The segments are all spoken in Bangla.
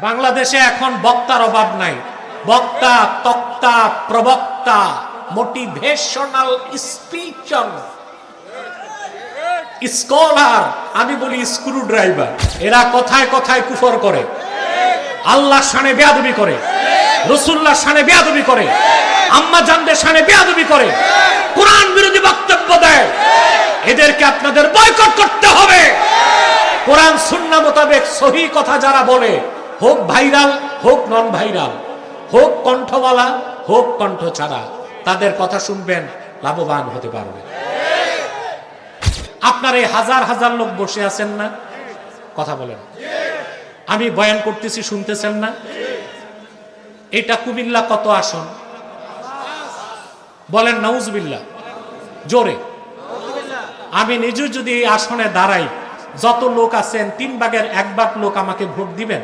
বাংলাদেশে এখন বক্তার অভাব নাই। বক্তা, তক্তা, প্রবক্তা, মোটিভেশনাল স্পিচার, স্কলার, আমি বলি স্ক্রু ড্রাইভার, এরা কথায় কথায় কুফর করে, আল্লাহর শানে বেয়াদবি করে, রাসূলুল্লাহর শানে বেয়াদবি করে, আম্মা জানদের শানে বেয়াদবি করে, কোরআন বিরোধী বক্তব্য দেয়। এদেরকে আপনাদের বয়কট করতে হবে। কোরআন সুন্নাহ মোতাবেক সহি কথা যারা বলে, হোক ভাইরাল হোক নন ভাইরাল, হোক কণ্ঠওয়ালা হোক কণ্ঠ ছাড়া, তাদের কথা শুনবেন, লাভবান হতে পারবেন। আপনার এই হাজার হাজার লোক বসে আছেন না, কথা বলেন, আমি বয়ান করতেছি, শুনতেছেন না? এটা কুমিল্লা কত আসন বলেন? নাউজুবিল্লাহ, জোরে। আমি নিজে যদি এই আসনে দাঁড়াই, যত লোক আছেন 3/1 লোক আমাকে ভোট দিবেন?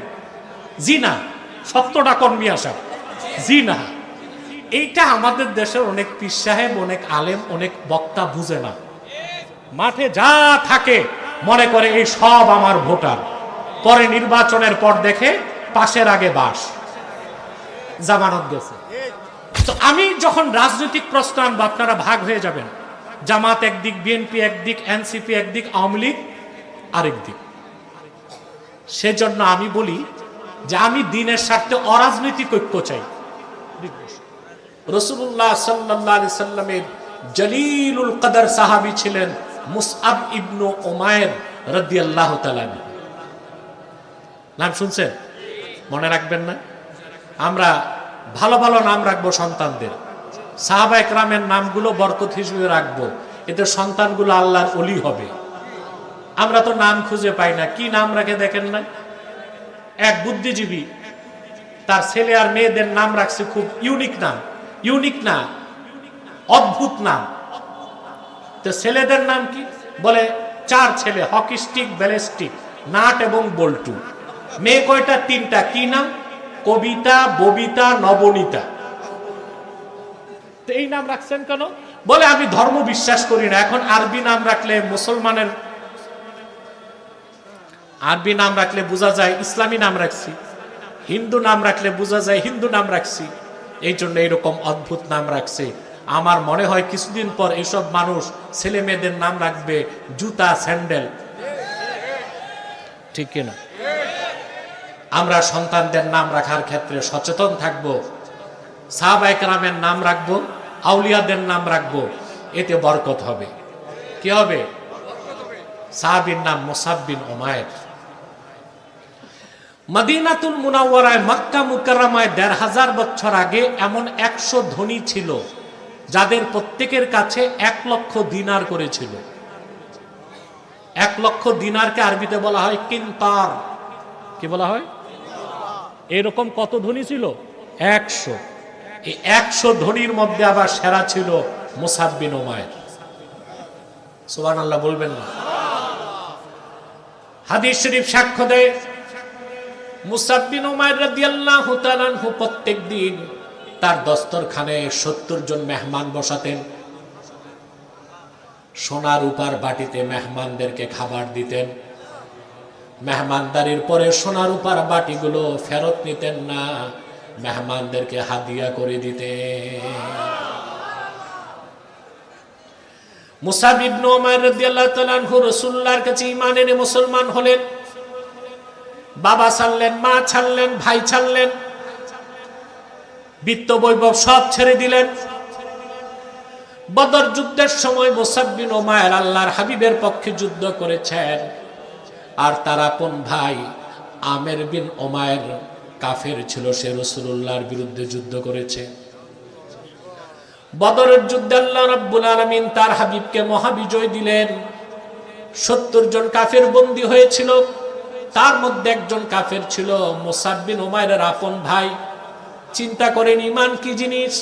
জি না। 70টা কর্মী আসা, জি না। এইটা আমাদের দেশের অনেক পীর সাহেব, অনেক আলেম, অনেক বক্তা বুঝে না। মাঠে যা থাকে মনে করে এই সব আমার ভোটার, পরে নির্বাচনের পর দেখে পাশের আগে বাস, জামানত গেছে। তো আমি যখন রাজনৈতিক প্রশ্ন আনবো, আপনারা ভাগ হয়ে যাবেন। জামাত একদিক, বিএনপি একদিক, এনসিপি একদিক, আওয়ামী লীগ আরেক দিক। সেজন্য আমি বলি যে আমি দ্বীনের স্বার্থে অরাজনৈতিক ঐক্য চাই। রাসূলুল্লাহ সাল্লাল্লাহু আলাইহি সাল্লামের জলিলুল কদর সাহাবী ছিলেন মুসআব ইবনে উমাইর রাদিয়াল্লাহু তাআলা। নাম শুনছেন? মনে রাখবেন না? আমরা ভালো ভালো নাম রাখবো সন্তানদের, সাহাবা একরামের নামগুলো বরকত হিসেবে রাখবো, এতে সন্তানগুলো আল্লাহর ওলি হবে। আমরা তো নাম খুঁজে পাই না, কি নাম রাখে দেখেন না? এক বুদ্ধিজীবী তার ছেলে আর মেয়েদের নাম রাখছে খুব ইউনিক নাম। ইউনিক না, অদ্ভুত নাম। তো ছেলেদের নাম কি? বলে 4 ছেলে, হকি স্টিক, ব্যালিস্টিক, নাট এবং বল্টু। মেয়ে কয়টা? 3টা। কি নাম? কবিতা, ববিতা, নবনীতা। তো এই নাম রাখছেন কেন? বলে আমি ধর্ম বিশ্বাস করি না। এখন আরবি নাম রাখলে মুসলমানের, আরবি নাম রাখলে বোঝা যায় ইসলামী নাম রাখছি, হিন্দু নাম রাখলে বোঝা যায় হিন্দু নাম রাখছি, এই জন্য এরকম অদ্ভুত নাম রাখছে। আমার মনে হয় কিছুদিন পর এসব মানুষ ছেলে মেয়েদের নাম রাখবে জুতা, স্যান্ডেল, ঠিক কিনা? আমরা সন্তানদের নাম রাখার ক্ষেত্রে সচেতন থাকব। সাহাবায়ে কেরামের নাম রাখবো, আউলিয়াদের নাম রাখবো, এতে বরকত হবে। কি হবে? সাহাবীর নাম মুসআব বিন উমাইর। মদিনাতুল মুনাওয়ারায়, মক্কা মুকাররমায় 1500 বছর আগে এমন 100 ধনী ছিল যাদের প্রত্যেকের কাছে 1 লক্ষ দিনার করেছিল। 1 লক্ষ দিনারকে আরবিতে বলা হয় কিনতার। কি বলা হয়? এরকম কত ধনী ছিল? 100। এই 100 ধনীর মধ্যে আবার সেরা ছিল মুসআব বিন উমাইর। সুবহানাল্লাহ বলবেন না? হাদিস শরীফ সাক্ষ্য দেয়, মুসআব বিন উমাইর রাদিয়াল্লাহু তাআলা আনহু প্রত্যেকদিন তার দস্তরখানে 70 জন মেহমান বসাতেন। সোনা রূপার বাটিতে মেহমানদেরকে খাবার দিতেন। মেহমানদারির পরে সোনা রূপার বাটিগুলো ফেরত নিতেন না, মেহমানদেরকে হাদিয়া করে দিতেন। মুসআব ইবনে উমাইর রাদিয়াল্লাহু তাআলা আনহু রাসূলুল্লাহর কাছে ঈমান এনে মুসলমান হলেন। বাবা ছাড়লেন, মা ছাড়লেন, ভাই ছাড়লেন, বিত্ত বৈভব সব ছেড়ে দিলেন। বদর যুদ্ধের সময় মুসআব বিন উমাইর আল্লাহর হাবিবের পক্ষে যুদ্ধ করেছেন। আর তার আপন ভাই আমের বিন উমাইর কাফের ছিল, সে রাসূলুল্লাহর বিরুদ্ধে যুদ্ধ করেছে। বদরের যুদ্ধে আল্লাহ রাব্বুল আলামিন তার হাবিবকে মহাবিজয় দিলেন। 70 জন কাফের বন্দী হয়েছিল, তার মধ্যে একজন কাফের ছিল মুসআব বিন উমাইরের আপন ভাই। চিন্তা করেন ঈমান কি জিনিস!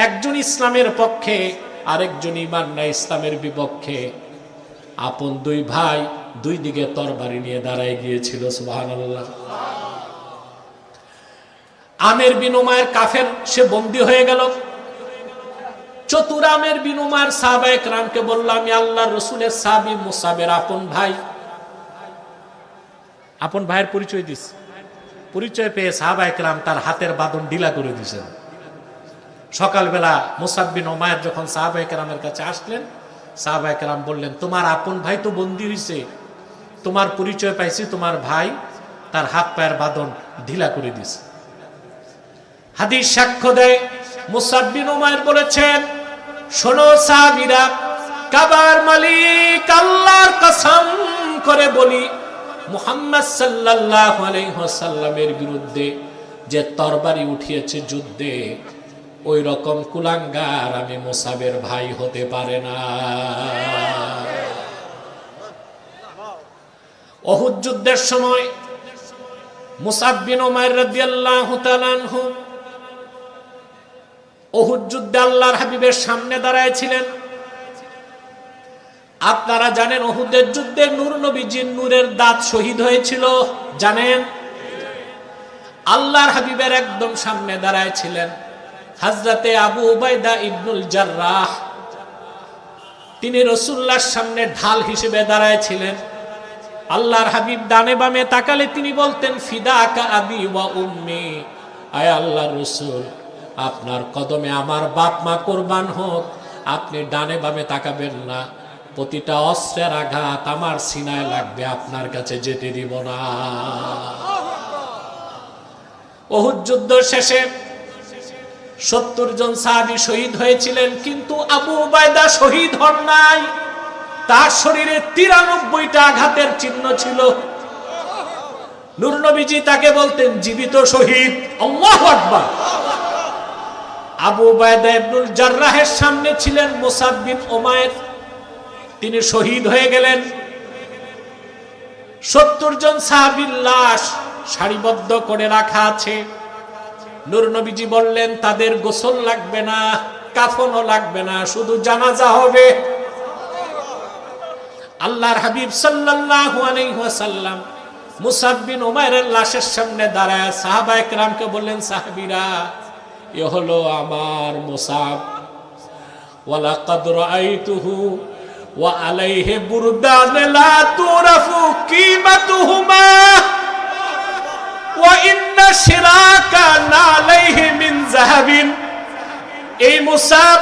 একজন ইসলামের পক্ষে, আরেকজন ঈমান না ইসলামের বিপক্ষে। আপন 2 ভাই 2 দিকে তরবারি নিয়ে দাঁড়ায় গিয়েছিল। সুবহানাল্লাহ। আমের বিন উমাইর কাফের, সে বন্দী হয়ে গেল। চতুর আমের বিন উমাইর সাহাবায়ে কেরামকে বলল, আমি আল্লাহর রাসূলের সাহাবী মুসআবের আপন ভাই। আপন ভাইয়ের পরিচয় দিস, পরিচয় পেয়ে সাহাবায়ে কেরাম তার হাতের বাঁধন ঢিলা করে দিয়েছেন। সকালবেলা মুসাব বিন উমাইর যখন সাহাবায়ে কেরামের কাছে আসলেন, সাহাবায়ে কেরাম বললেন, তোমার আপন ভাই তো বন্দী হয়েছে, তোমার পরিচয় পাইছি, তোমার ভাই তার হাত পায়ের বাঁধন ঢিলা করে দিয়েছে। হাদিস সাক্ষ্য দেয়, মুসাব বিন উমাইর বলেছেন, শোনো সাহাবীরা, কাবার মালিক আল্লাহর কসম করে বলি, মুহাম্মদ সাল্লাল্লাহু আলাইহি ওয়াসাল্লামের বিরুদ্ধে যে তরবারি উঠিয়েছে যুদ্ধে, ওই রকম কুলাঙ্গার আমি মুসাবের ভাই হতে পারে না। উহুদ যুদ্ধের সময় মুসাব বিন উমাইর রাদিয়াল্লাহু তাআলা আনহু উহুদ যুদ্ধে আল্লাহর হাবিবের সামনে দাঁড়ায় ছিলেন। আপনারা জানেন উহুদের যুদ্ধে নূর নবীজির নূরের দাঁত শহীদ হয়েছিল, জানেন? আল্লাহর হাবিবের একদম সামনে দাঁড়ায় ছিলেন হযরতে আবু উবাইদা ইবনুল জাররাহ। তিনি রাসূলুল্লাহর সামনে ঢাল হিসেবে দাঁড়ায় ছিলেন। আল্লাহর হাবিব ডানে বামে তাকালে তিনি বলতেন, ফিদাকা আবি ওয়া উম্মি, আয় আল্লাহর রাসূল, আপনার কদমে আমার বাপ মা কুরবান হোক। আপনি ডানে বামে তাকাবেন না, প্রতিটা অস্ত্রের আঘাত আমার সিনায় লাগবে, আপনার কাছে যেতে দিব না। উহুদ যুদ্ধ শেষে 70 জন সাহাবী শহীদ হয়েছিলেন, কিন্তু আবু উবাইদা শহীদ হন নাই। তার শরীরে 93টা আঘাতের চিহ্ন ছিল। নূর নবীজি তাকে বলতেন জীবিত শহীদ। আল্লাহু আকবার। আবু উবাইদা ইবনুল জাররাহের সামনে ছিলেন মুসাব বিন উমাইর, তিনি শহীদ হয়ে গেলেন। 70 জন সাহাবীর লাশ সারিবদ্ধ করে রাখা আছে। নূর নবীজি বললেন, তাদের গোসল লাগবে না, কাফনও লাগবে না, শুধু জানাজা হবে। আল্লাহর হাবিব সাল্লাল্লাহু আলাইহি ওয়াসাল্লাম মুসাব বিন উমাইরের লাশের সামনে দাঁড়ায় সাহাবায়ে কেরামকে বললেন, সাহাবীরা, এ হলো আমার মুসাব। ওয়ালাকাদ রাআইতুহু ওয়া আলাইহি বুরদান লা তুরাফু কিমাতুহুমা ওয়া ইন্না শিরাকা নালাইহি মিন যাহাবিন। এই মুসাব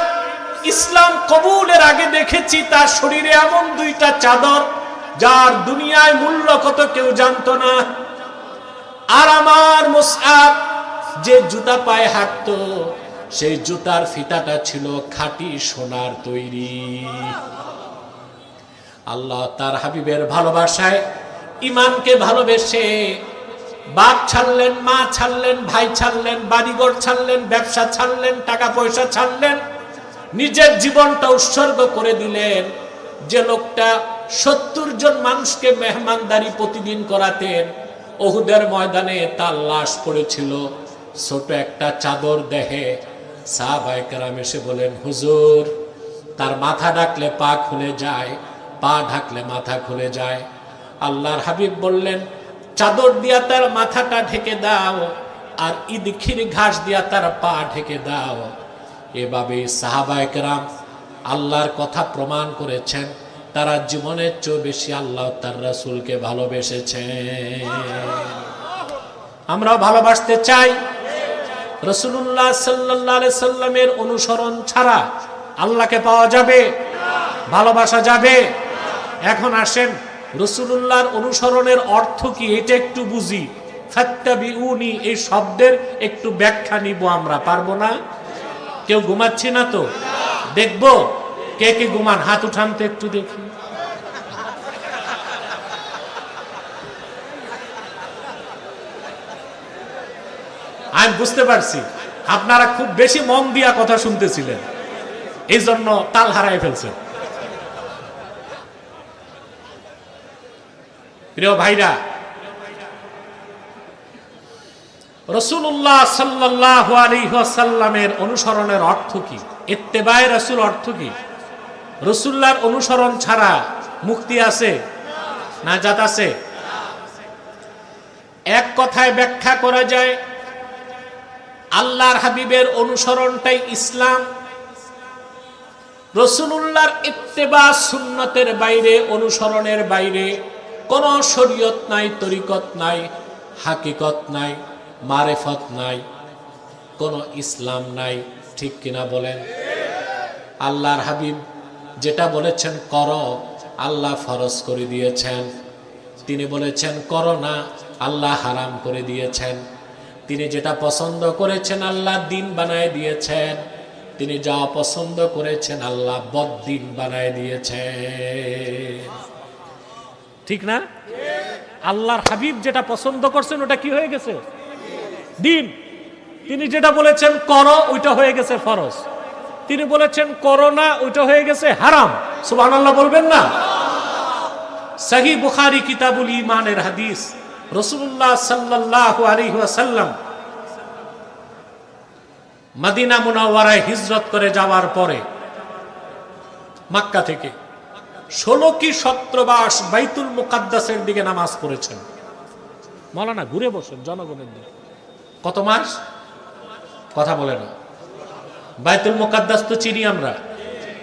ইসলাম কবুলের আগে দেখেছি তার শরীরে এমন 2টা চাদর, যার দুনিয়ায় মূল্য কত কেউ জানতো না। আর আমার মুসাব যে জুতা পায়ে হাঁটতো, সেই জুতার ফিতাটা ছিল খাঁটি সোনার তৈরি। আল্লাহ তার হাবিবের ভালোবাসায়, ইমানকে ভালোবেসে বাপ ছাড়লেন, মা ছাড়লেন, ভাই ছাড়লেন, বাড়িঘর ছাড়লেন, ব্যবসা ছাড়লেন, টাকা পয়সা ছাড়লেন, নিজের জীবনটা উৎসর্গ করে দিলেন। যে লোকটা 70 জন মানুষকে মেহমানদারি প্রতিদিন করাতেন, উহুদের ময়দানে তার লাশ পড়েছিল ছোট একটা চাদর দেহে। সাহাবায়ে কেরাম এসে বলেন, হুজুর, তার মাথা ঢাকলে পা খুলে যায়, পা ঢাকলে মাথা খুলে যায়। আল্লাহর হাবিব বললেন, চাদর দিয়া তার মাথাটা ঢেকে দাও, আর ইদখির ঘাস দিয়া তার পা ঢেকে দাও। এভাবে সাহাবায়ে কেরাম আল্লাহর কথা প্রমাণ করেছেন, তারা জীবনের চেয়ে বেশি আল্লাহ তার রাসূলকে ভালোবেসেছেন। আমরাও ভালোবাসতে চাই। রাসূলুল্লাহ সাল্লাল্লাহু আলাইহি সাল্লামের অনুসরণ ছাড়া আল্লাহকে পাওয়া যাবে, ভালোবাসা যাবে? এখন আসেন, রাসূলুল্লাহর অনুসরণের অর্থ কি এটা একটু বুঝি। ফাত্তাবিউনি এই শব্দের একটু ব্যাখ্যা নিব আমরা, পারবো না? কেউ ঘুমাচ্ছি না তো? দেখবো কে কে ঘুমান, হাত উঠান তো একটু দেখি। আমি বুঝতে পারছি আপনারা খুব বেশি মন দিয়া কথা শুনতেছিলেন, এই জন্য তাল হারাই ফেলছেন। প্রিয় ভাইরা, রাসূলুল্লাহ সাল্লাল্লাহু আলাইহি ওয়াসাল্লামের অনুসরণের অর্থ কি? ইত্তেবায়ে রাসূল অর্থ কি? রাসূলুল্লাহর অনুসরণ ছাড়া মুক্তি আছে? নাজাত আছে? এক কথায় ব্যাখ্যা করা যায়, আল্লাহর হাবিবের অনুসরণটাই ইসলাম। রাসূলুল্লাহর ইত্তেবা সুন্নতের বাইরে, অনুসরণের বাইরে কোনো শরীয়ত নাই, তরিকত নাই, হাকিকত নাই। মারেফত নাই, কোনো ইসলাম নাই। ঠিক কিনা বলেন? আল্লাহর হাবিব যেটা বলেছেন করো, আল্লাহ ফরজ করে দিয়েছেন। তিনি বলেছেন করো না, আল্লাহ হারাম করে দিয়েছেন। তিনি যেটা পছন্দ করেছেন আল্লাহ দিন বানায় দিয়েছেন। তিনি যা পছন্দ করেছেন আল্লাহ বদ্দিন বানায় দিয়েছেন। ঠিক না? আল্লাহর হাবিব যেটা পছন্দ করছেন ওটা কি হয়ে গেছে? দিন। তিনি যেটা বলেছেন করো ওইটা হয়ে গেছে ফরজ। তিনি বলেছেন করো না ওইটা হয়ে গেছে হারাম। সুবহানাল্লাহ বলবেন না? সহিহ বুখারী কিতাবুল ঈমানের হাদিস, রাসূলুল্লাহ সাল্লাল্লাহু আলাইহি ওয়াসাল্লাম মদিনা মুনাওয়ারায় হিজরত করে যাওয়ার পরে মক্কা থেকে 16 কি 17 মাস বাইতুল মুকাদ্দাসের দিকে নামাজ পড়েছেন। মাওলানা ঘুরে বসেন জনগণের দিকে। কত মাস? কথা বলে না। বাইতুল মুকাদ্দাস তো চিনি আমরা,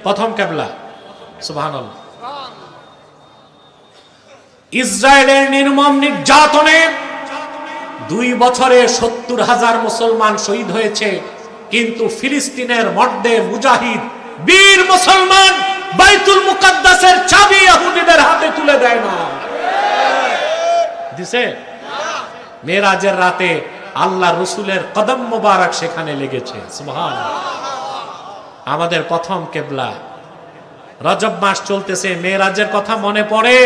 প্রথম কিবলা। সুবহানাল্লাহ। ইসরায়েলের নির্মম নির্যাতনে 2 বছরে 70,000 মুসলমান শহীদ হয়েছে, কিন্তু ফিলিস্তিনের মর্দে মুজাহিদ বীর মুসলমান বাইতুল মুকাদ্দাসের চাবি ইহুদিদের হাতে তুলে দেয় না। দিছে? মেরাজের রাতে আল্লাহ রসুলের কদম মোবারক সেখানে লেগেছে। সুবহানাল্লাহ। আমাদের প্রথম কিবলা। রজব মাস চলতেছে, মেরাজের কথা মনে পড়ে?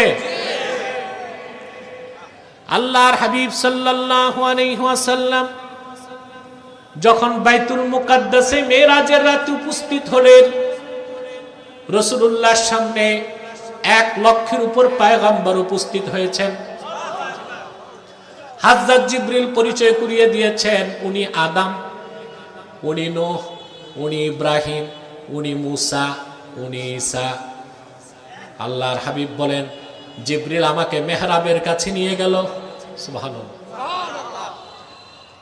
আল্লাহর হাবিব সাল্লাল্লাহু আলাইহি ওয়াসাল্লাম যখন বাইতুল মুকাদ্দাসে মেরাজের রাতে উপস্থিত হলেন, রাসূলুল্লাহর সামনে 1 লক্ষের উপর পয়গম্বর উপস্থিত হয়েছেন। হযরত জিবরিল পরিচয় করিয়ে দিয়েছেন, উনি আদম, উনি নূহ, উনি ইব্রাহিম, উনি মুসা, উনি ঈসা। আল্লাহর হাবিব বলেন, জিবরিল আমাকে মেহরাবের কাছে নিয়ে গেল। সুবহানাল্লাহ।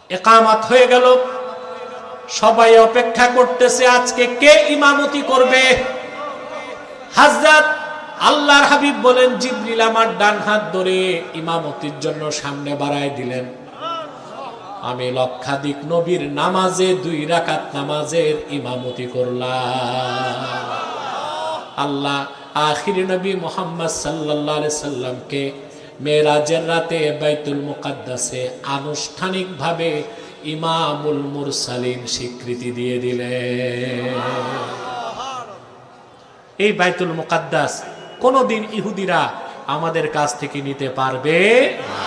ইকামত হয়ে গেল, সবাই অপেক্ষা করতেছে আজকে কে ইমামতি করবে। হযরত আল্লাহর হাবিব বলেন, জিবরিল আমার ডান হাত ধরে ইমামতির জন্য সামনে বাড়ায় দিলেন। আমি লক্ষাধিক নবীর নামাজে 2 রাকাত নামাজের ইমামতি করলাম। আল্লাহ আখিরি নবী মুহাম্মদ সাল্লাল্লাহু আলাইহি সাল্লামকে মেরাজের রাতে বাইতুল মুকাদ্দাসে আনুষ্ঠানিকভাবে ইমামুল মুরসালিন স্বীকৃতি দিয়ে দিলেন। এই বাইতুল মুকাদ্দাস কোনদিন ইহুদিরা আমাদের কাছ থেকে নিতে পারবে না।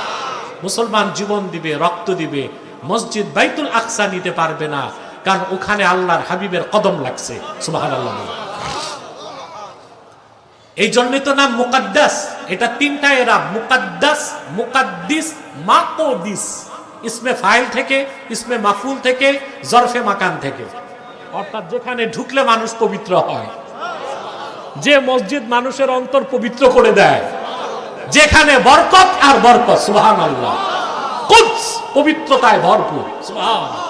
মুসলমান জীবন দিবে, রক্ত দিবে, মসজিদ বাইতুল আকসা নিতে পারবে না, কারণ ওখানে আল্লাহর হাবিবের কদম লাগছে। সুবহানাল্লাহ। এই জন্যই তো নাম মুকাদ্দাস। এটা 3টা এরাব, মুকাদ্দাস, মুকাদ্দিস, মাকুদিস। ইসমে ফাইল থেকে, ইসমে মাফুল থেকে, জরফে মাকান থেকে। অর্থাৎ যেখানে ঢুকলে মানুষ পবিত্র হয়, যে মসজিদ মানুষের অন্তর পবিত্র করে দেয়, যেখানে বরকত আর বরকত। সুবহানাল্লাহ। কুদস পবিত্রতায় ভরপুর। সুবহানাল্লাহ।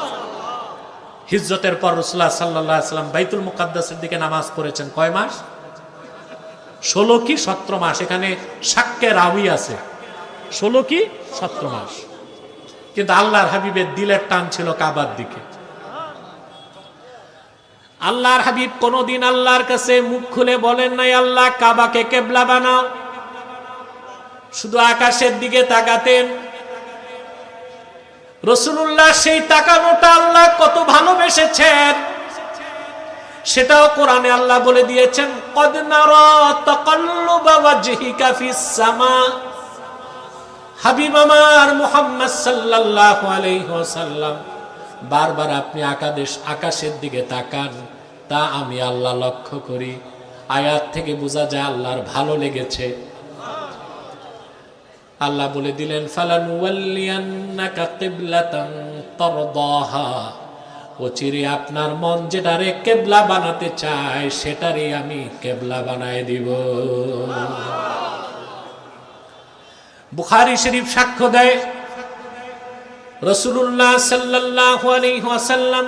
হিজরতের পর রাসূলুল্লাহ সাল্লাল্লাহু আলাইহি ওয়াসাল্লাম বাইতুল মুকাদ্দাসের দিকে নামাজ পড়েছেন কয় মাস? 16 কি 17 মাস। এখানে সাক্ষ্যে রাবি আছে, 16 কি 17 মাস। কিন্তু আল্লাহর হাবিবের দিলের টান ছিল কাবার দিকে। আল্লাহর হাবিব কোনদিন আল্লাহর কাছে মুখ খুলে বলেন নাই আল্লাহ কাবাকে কিবলা বানাও। শুধু আকাশের দিকে তাকাতেন। রাসূলুল্লাহ সেই তাকানোটা আল্লাহ কত ভালোবেসেছেন সেটাও কোরআনে আল্লাহ বলে দিয়েছেন, কদ নারা তাকাল্লুবা ওয়াজহিকা ফিস সামা। হাবিব আমার মুহাম্মদ সাল্লাল্লাহু আলাইহি ওয়াসাল্লাম, বারবার আপনি আকাশের দিকে তাকান, তা আমি আল্লাহ লক্ষ্য করি। আয়াত থেকে বোঝা যায় আল্লাহর ভালো লেগেছে। আল্লাহ বলে দিলেন, ফালানুওয়াল্লিয়ান্নাকা কিবলাতান তারদাহা। অচিরে আপনার মন যেটারে কিবলা বানাতে চায় সেটারই আমি কিবলা বানায় দিব। বুখারী শরীফ সাক্ষ্য দেয়, রাসূলুল্লাহ সাল্লাল্লাহু আলাইহি ওয়াসাল্লাম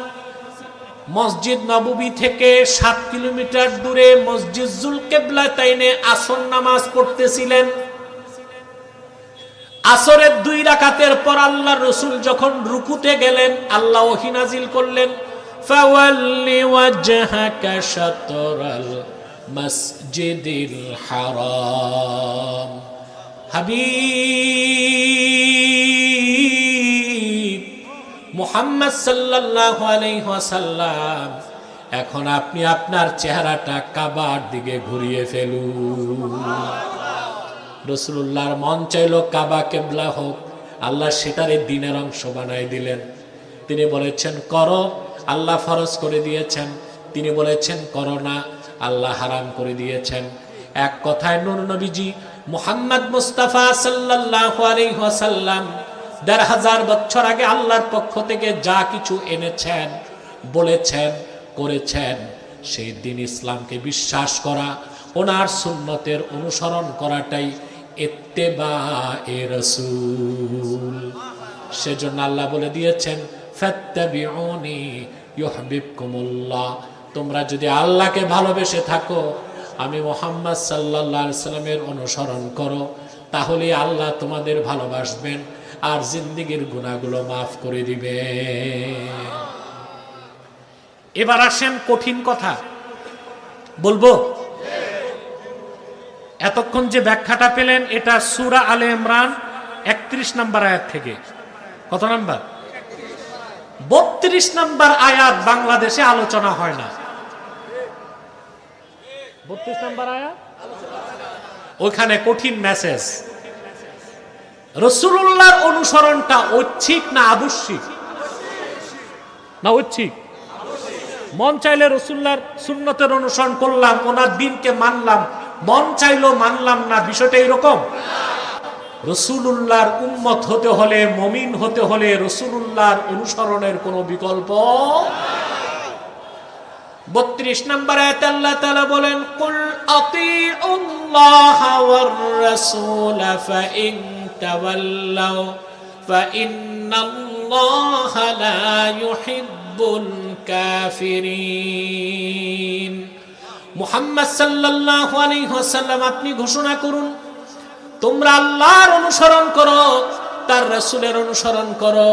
মসজিদ নববী থেকে 7 কিলোমিটার দূরে মসজিদ যুল কিবলাতাইনে আসর নামাজ পড়তেছিলেন। আসরের 2 রাকাতের পর আল্লাহর রাসূল যখন রুকুতে গেলেন, আল্লাহ ওহী নাজিল করলেন, ফাওয়াল্লি ওয়াজহাকা শাতরাল মসজিদিল হারাম। হাবিব মুহাম্মদ সাল্লাল্লাহু আলাইহি ওয়াসাল্লাম, এখন আপনি আপনার চেহারাটা কাবার দিকে ঘুরিয়ে ফেলুন। রাসূলুল্লাহর মন চাইলো কাবা কিবলা হোক, আল্লাহ সেটারে দ্বীনের অংশ বানাই দিলেন। তিনি বলেছেন করো, আল্লাহ ফরজ করে দিয়েছেন। তিনি বলেছেন করো না, আল্লাহ হারাম করে দিয়েছেন। এক কথায় নূর নবীজি মুহাম্মদ মুস্তাফা সাল্লাল্লাহু আলাইহি ওয়াসাল্লাম ১৫০০ বছর আগে আল্লাহর পক্ষ থেকে যা কিছু এনেছেন, বলেছেন, করেছেন, সেই দিন ইসলামকে বিশ্বাস করা, ওনার সুন্নতের অনুসরণ করাটাই ইত্তেবায়ে রাসূল। সেজন্য আল্লাহ বলে দিয়েছেন ফাত্তাবিউনি ইউহিব্বুকুমুল্লাহ, তোমরা যদি আল্লাহকে ভালোবেসে থাকো, আমি মুহাম্মদ সাল্লাল্লাহু আলাইহি সাল্লামের অনুসরণ করো, তাহলে আল্লাহ তোমাদের ভালোবাসবেন আর জিন্দেগীর গুনাহগুলো মাফ করে দিবেন। এবার আসেন কঠিন কথা বলবো। এতক্ষণ যে ব্যাখ্যাটা পেলেন এটা সূরা আলে ইমরান ৩১ নম্বর আয়াত থেকে। কত নাম্বার? ৩২ নম্বর আয়াত বাংলাদেশে আলোচনা হয় না। ৩২ নম্বর আয়াত, ওখানে কঠিন মেসেজ। রাসূলুল্লাহর অনুসরণটা ঐচ্ছিক না আবশ্যিক? না ঐচ্ছিক। মন চাইলে রাসূলুল্লাহর সুন্নতের অনুসরণ করলাম, ওনার দ্বীনকে মানলাম, মন চাইলো মানলাম না, বিষয়টা এরকম। রাসূলুল্লাহর উম্মত হতে হলে, মুমিন হতে হলে রাসূলুল্লাহর অনুসরণের কোনো বিকল্প। ৩২ নম্বর আয়াতে আল্লাহ তাআলা বলেন কুল আতিউল্লাহা ওয়ার রাসূল ফাইন তাওয়াল্লাউ ফাইন্নাল্লাহা লা ইউহিব্বুল কাফিরিন। মুহাম্মদ সাল্লাল্লাহু আলাইহি ওয়াসাল্লাম, আপনি ঘোষণা করুন তোমরা আল্লাহর অনুসরণ করো, তার রাসূলের অনুসরণ করো।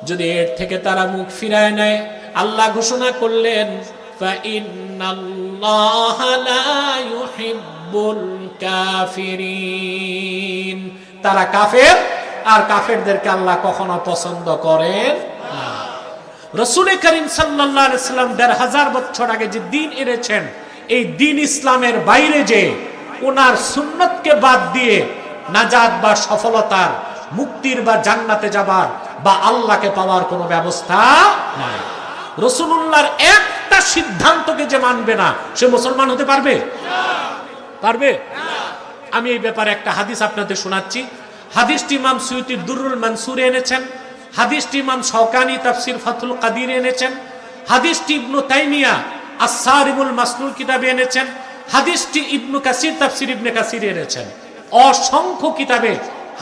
যদি এর থেকে তারা মুখ ফিরায় নেয়, আল্লাহ ঘোষণা করলেন ফাইন্নাল্লাহা লা ইউহিব্বুল কাফিরিন, তারা কাফের, আর কাফেরদেরকে আল্লাহ কখনো পছন্দ করেন না। রাসূল করিম সাল্লাল্লাহু আলাইহি সাল্লাম ১৫০০ বছর আগে যে দ্বীন এনেছেন, এই দ্বীন ইসলামের বাইরে যে ওনার সুন্নতকে বাদ দিয়ে নাজাত বা সফলতার, মুক্তির বা জান্নাতে যাবার বা আল্লাহকে পাওয়ার কোনো ব্যবস্থা নাই। রাসূলুল্লাহর একটা সিদ্ধান্তকে যে মানবে না, সে মুসলমান হতে পারবে? পারবে? আমি এই ব্যাপারে একটা হাদিস আপনাদের শোনাচ্ছি। হাদিসটি ইমাম সুয়ুতী দুররুল মানসুরে এনেছেন, হাদিসটি ইমাম শাওকানি তাফসীর ফাথুল কাদিরে এনেছেন, হাদিসটি ইবনু তাইমিয়া আস-সারিমুল মাসলুল কিতাবে এনেছেন, হাদিসটি ইবনু কাসির তাফসীর ইবনে কাসিরে এনেছেন। অসংখ্য কিতাবে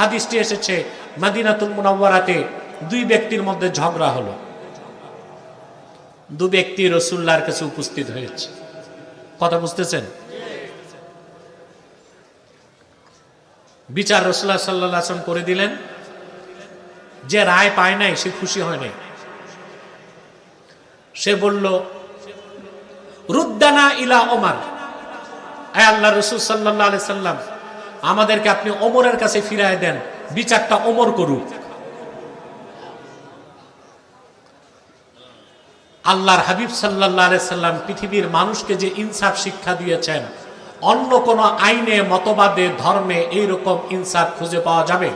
হাদিসটি এসেছে। মদিনাতুল মুনাওয়ারাতে 2 ব্যক্তির মধ্যে ঝগড়া হলো। 2 ব্যক্তি রাসূলুল্লাহর কাছে উপস্থিত হয়েছে। কথা বুঝতেছেন? বিচার রাসূলুল্লাহ সাল্লাল্লাহু আলাইহি ওয়াসাল্লাম করে দিলেন। যে রায় পায় নাই সে খুশি হয় নাই। সে বলল রুদ্দানা ইলা ওমর, আয় আল্লাহর রাসূল সাল্লাল্লাহু আলাইহি সাল্লাম, আমাদেরকে আপনি ওমরের কাছে ফিরায় দেন, বিচারটা ওমর করুক। আল্লাহর হাবিব সাল্লাল্লাহু আলাইহি সাল্লাম পৃথিবীর মানুষকে যে ইনসাফ শিক্ষা দিয়েছেন, অন্য কোন আইনে, মতবাদে, ধর্মে এইরকম ইনসাফ খুঁজে পাওয়া যাবে?